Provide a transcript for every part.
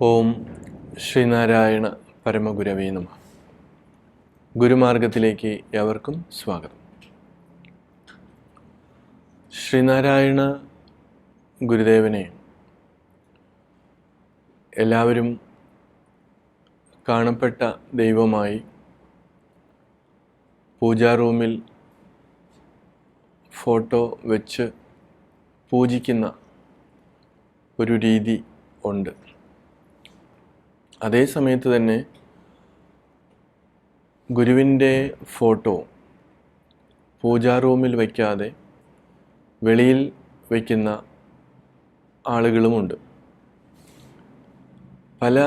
ഓം ശ്രീനാരായണ പരമഗുരവേ നമഃ. ഗുരുമാർഗത്തിലേക്ക് ഏവർക്കും സ്വാഗതം. ശ്രീനാരായണ ഗുരുദേവനെ എല്ലാവരും കാണപ്പെട്ട ദൈവമായി പൂജാ റൂമിൽ ഫോട്ടോ വെച്ച് പൂജിക്കുന്ന ഒരു രീതി ഉണ്ട്. അതേ സമയത്ത് തന്നെ ഗുരുവിൻ്റെ ഫോട്ടോ പൂജാ റൂമിൽ വയ്ക്കാതെ വെളിയിൽ വയ്ക്കുന്ന ആളുകളുമുണ്ട്. പല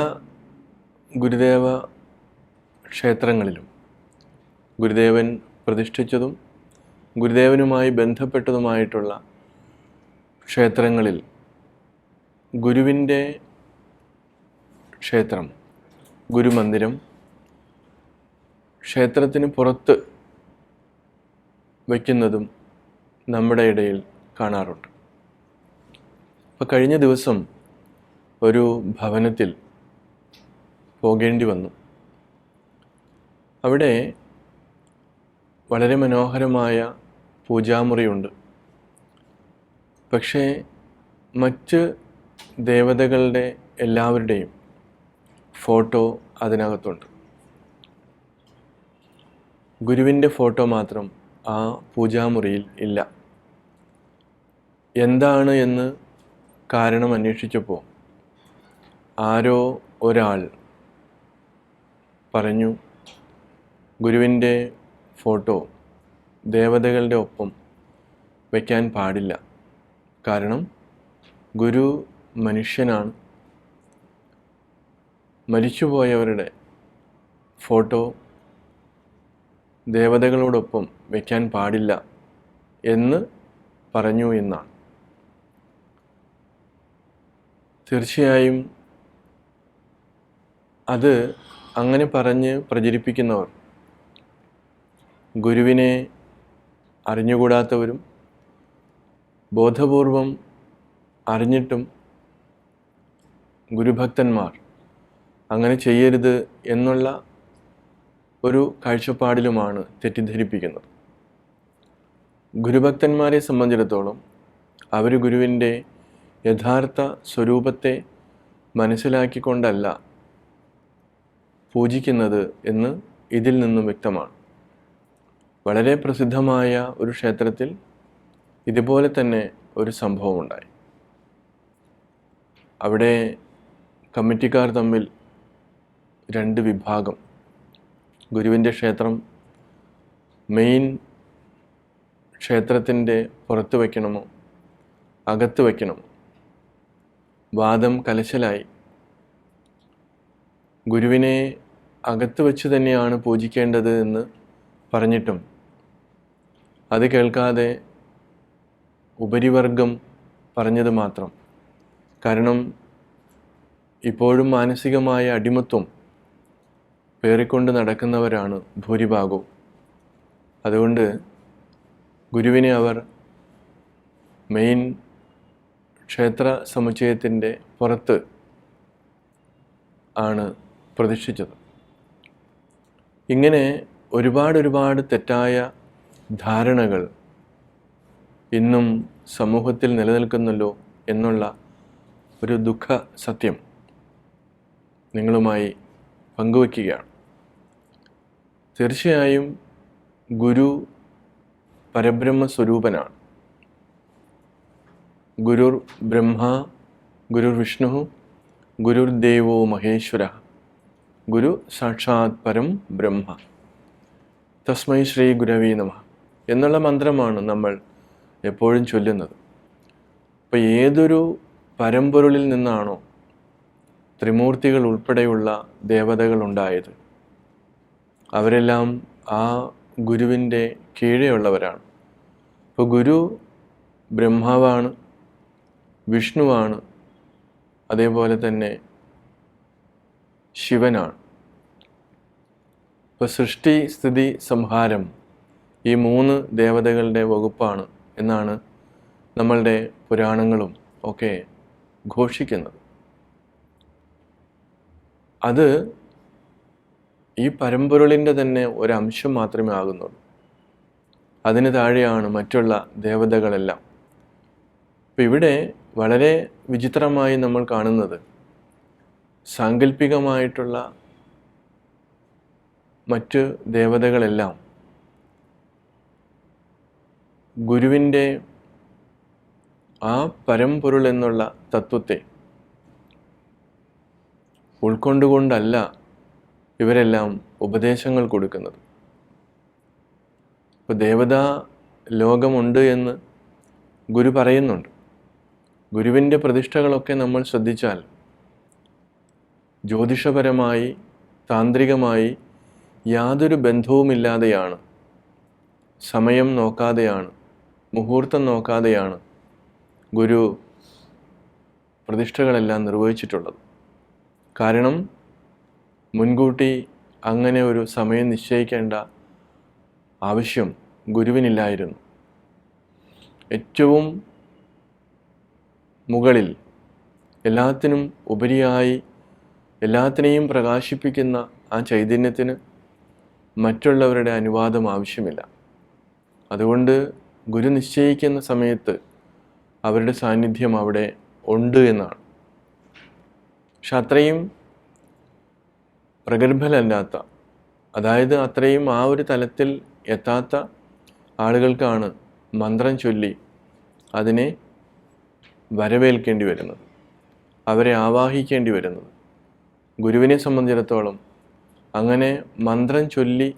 ഗുരുദേവ ക്ഷേത്രങ്ങളിലും ഗുരുദേവൻ പ്രതിഷ്ഠിച്ചതും ഗുരുദേവനുമായി ബന്ധപ്പെട്ടതുമായിട്ടുള്ള ക്ഷേത്രങ്ങളിൽ ഗുരുവിൻ്റെ ക്ഷേത്രം, ഗുരുമന്ദിരം ക്ഷേത്രത്തിന് പുറത്ത് വയ്ക്കുന്നതും നമ്മുടെ ഇടയിൽ കാണാറുണ്ട്. അപ്പോൾ കഴിഞ്ഞ ദിവസം ഒരു ഭവനത്തിൽ പോകേണ്ടി വന്നു. അവിടെ വളരെ മനോഹരമായ പൂജാമുറിയുണ്ട്. പക്ഷേ മറ്റ് ദേവതകളുടെ എല്ലാവരുടെയും ഫോട്ടോ അതിനകത്തുണ്ട്. ഗുരുവിൻ്റെ ഫോട്ടോ മാത്രം ആ പൂജാമുറിയിൽ ഇല്ല. എന്താണ് എന്ന് കാരണം അന്വേഷിച്ചപ്പോൾ ആരോ ഒരാൾ പറഞ്ഞു, ഗുരുവിൻ്റെ ഫോട്ടോ ദേവതകളുടെ ഒപ്പം വയ്ക്കാൻ പാടില്ല. കാരണം ഗുരു മനുഷ്യനാണ്. മരിച്ചുപോയവരുടെ ഫോട്ടോ ദേവതകളോടൊപ്പം വയ്ക്കാൻ പാടില്ല എന്ന് പറഞ്ഞു എന്നാണ്. തീർച്ചയായും അത് അങ്ങനെ പറഞ്ഞ് പ്രചരിപ്പിക്കുന്നവർ ഗുരുവിനെ അറിഞ്ഞുകൂടാത്തവരും ബോധപൂർവം അറിഞ്ഞിട്ടും ഗുരുഭക്തന്മാർ അങ്ങനെ ചെയ്യരുത് എന്നുള്ള ഒരു കാഴ്ചപ്പാടിലുമാണ് തെറ്റിദ്ധരിപ്പിക്കുന്നത്. ഗുരുഭക്തന്മാരെ സംബന്ധിച്ചിടത്തോളം അവർ ഗുരുവിൻ്റെ യഥാർത്ഥ സ്വരൂപത്തെ മനസ്സിലാക്കിക്കൊണ്ടല്ല പൂജിക്കുന്നത് എന്ന് ഇതിൽ നിന്നും വ്യക്തമാണ്. വളരെ പ്രസിദ്ധമായ ഒരു ക്ഷേത്രത്തിൽ ഇതുപോലെ തന്നെ ഒരു സംഭവമുണ്ടായി. അവിടെ കമ്മിറ്റിക്കാർ തമ്മിൽ രണ്ട് വിഭാഗം. ഗുരുവിൻ്റെ ക്ഷേത്രം മെയിൻ ക്ഷേത്രത്തിൻ്റെ പുറത്ത് വയ്ക്കണമോ അകത്ത് വയ്ക്കണമോ? വാദം കലശലായി. ഗുരുവിനെ അകത്ത് വെച്ച് തന്നെയാണ് പൂജിക്കേണ്ടത് എന്ന് പറഞ്ഞിട്ടും അത് കേൾക്കാതെ ഉപരിവർഗം പറഞ്ഞത് മാത്രം. കാരണം ഇപ്പോഴും മാനസികമായ അടിമത്വം പേറിക്കൊണ്ട് നടക്കുന്നവരാണ് ഭൂരിഭാഗവും. അതുകൊണ്ട് ഗുരുവിനെ അവർ മെയിൻ ക്ഷേത്ര സമുച്ചയത്തിൻ്റെ പുറത്ത് ആണ് പ്രതിഷ്ഠിച്ചത്. ഇങ്ങനെ ഒരുപാട് തെറ്റായ ധാരണകൾ ഇന്നും സമൂഹത്തിൽ നിലനിൽക്കുന്നല്ലോ എന്നുള്ള ഒരു ദുഃഖ സത്യം നിങ്ങളുമായി പങ്കുവയ്ക്കുകയാണ്. തീർച്ചയായും ഗുരു പരബ്രഹ്മ സ്വരൂപനാണ്. ഗുരുർ ബ്രഹ്മ, ഗുരുർ വിഷ്ണു, ഗുരുർ ദേവോ മഹേശ്വര, ഗുരു സാക്ഷാത് പരം ബ്രഹ്മ, തസ്മൈ ശ്രീ ഗുരവേ നമഃ എന്നുള്ള മന്ത്രമാണ് നമ്മൾ എപ്പോഴും ചൊല്ലുന്നത്. അപ്പോൾ ഏതൊരു പരമ്പൊരുളിൽ നിന്നാണോ ത്രിമൂർത്തികൾ ഉൾപ്പെടെയുള്ള ദേവതകൾ ഉണ്ടായത്, അവരെല്ലാം ആ ഗുരുവിൻ്റെ കീഴെയുള്ളവരാണ്. അപ്പോൾ ഗുരു ബ്രഹ്മാവാണ്, വിഷ്ണുവാണ്, അതേപോലെ തന്നെ ശിവനാണ്. ഇപ്പോൾ സൃഷ്ടി, സ്ഥിതി, സംഹാരം ഈ മൂന്ന് ദേവതകളുടെ വകുപ്പാണ് എന്നാണ് നമ്മളുടെ പുരാണങ്ങളും ഒക്കെ ഘോഷിക്കുന്നത്. അത് ഈ പരമ്പൊരുളിൻ്റെ തന്നെ ഒരംശം മാത്രമേ ആകുന്നുള്ളൂ. അതിന് താഴെയാണ് മറ്റുള്ള ദേവതകളെല്ലാം. അപ്പം ഇവിടെ വളരെ വിചിത്രമായി നമ്മൾ കാണുന്നത് സാങ്കല്പികമായിട്ടുള്ള മറ്റ് ദേവതകളെല്ലാം ഗുരുവിൻ്റെ ആ പരമ്പൊരുൾ എന്നുള്ള തത്വത്തെ ഉൾക്കൊണ്ടുകൊണ്ടല്ല ഇവരെല്ലാം ഉപദേശങ്ങൾ കൊടുക്കുന്നത്. ഇപ്പോൾ ദേവതാ ലോകമുണ്ട് എന്ന് ഗുരു പറയുന്നുണ്ട്. ഗുരുവിൻ്റെ പ്രതിഷ്ഠകളൊക്കെ നമ്മൾ ശ്രദ്ധിച്ചാൽ ജ്യോതിഷപരമായി താന്ത്രികമായി യാതൊരു ബന്ധവുമില്ലാതെയാണ്, സമയം നോക്കാതെയാണ്, മുഹൂർത്തം നോക്കാതെയാണ് ഗുരു പ്രതിഷ്ഠകളെല്ലാം നിർവഹിച്ചിട്ടുള്ളത്. കാരണം മുൻകൂട്ടി അങ്ങനെ ഒരു സമയം നിശ്ചയിക്കേണ്ട ആവശ്യം ഗുരുവിനില്ലായിരുന്നു. ഏറ്റവും മുകളിൽ എല്ലാത്തിനും ഉപരിയായി എല്ലാത്തിനെയും പ്രകാശിപ്പിക്കുന്ന ആ ചൈതന്യത്തിന് മറ്റുള്ളവരുടെ അനുവാദം ആവശ്യമില്ല. അതുകൊണ്ട് ഗുരു നിശ്ചയിക്കുന്ന സമയത്ത് അവരുടെ സാന്നിധ്യം അവിടെ ഉണ്ട് എന്നാണ്. പക്ഷെ അത്രയും പ്രഗത്ഭരല്ലാത്ത, അതായത് അത്രയും ആ ഒരു തലത്തിൽ എത്താത്ത ആളുകൾക്കാണ് മന്ത്രം ചൊല്ലി അതിനെ വരവേൽക്കേണ്ടി വരുന്നത്, അവരെ ആവാഹിക്കേണ്ടി വരുന്നത്. ഗുരുവിനെ സംബന്ധിച്ചിടത്തോളം അങ്ങനെ മന്ത്രം ചൊല്ലി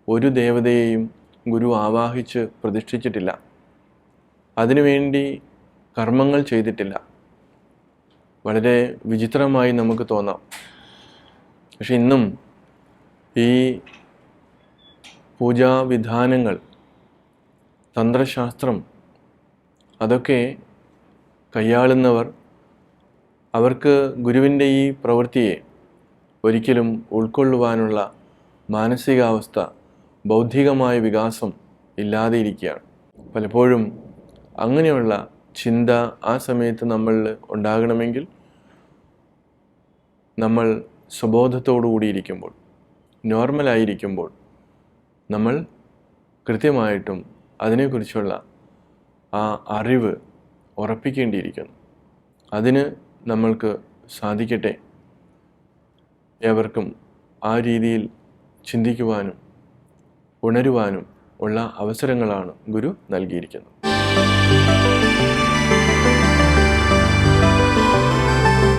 ഒരു ദേവതയെയും ഗുരു ആവാഹിച്ച് പ്രതിഷ്ഠിച്ചിട്ടില്ല. അതിനുവേണ്ടി കർമ്മങ്ങൾ ചെയ്തിട്ടില്ല. വളരെ വിചിത്രമായി നമുക്ക് തോന്നാം. പക്ഷെ ഇന്നും ഈ പൂജാവിധാനങ്ങൾ, തന്ത്രശാസ്ത്രം അതൊക്കെ കൈയാളുന്നവർ അവർക്ക് ഗുരുവിൻ്റെ ഈ പ്രവൃത്തിയെ ഒരിക്കലും ഉൾക്കൊള്ളുവാനുള്ള മാനസികാവസ്ഥ, ബൗദ്ധികമായ വികാസം ഇല്ലാതെ ഇരിക്കുകയാണ്. പലപ്പോഴും അങ്ങനെയുള്ള ചിന്ത ആ സമയത്ത് നമ്മളിൽ ഉണ്ടാകണമെങ്കിൽ നമ്മൾ സ്വബോധത്തോടു കൂടിയിരിക്കുമ്പോൾ, നോർമലായിരിക്കുമ്പോൾ നമ്മൾ കൃത്യമായിട്ടും അതിനെക്കുറിച്ചുള്ള ആ അറിവ് ഉറപ്പിക്കേണ്ടിയിരിക്കുന്നു. അതിന് നമ്മൾക്ക് സാധിക്കട്ടെ. ഏവർക്കും ആ രീതിയിൽ ചിന്തിക്കുവാനും ഉണരുവാനും ഉള്ള അവസരങ്ങളാണ് ഗുരു നൽകിയിരിക്കുന്നത്.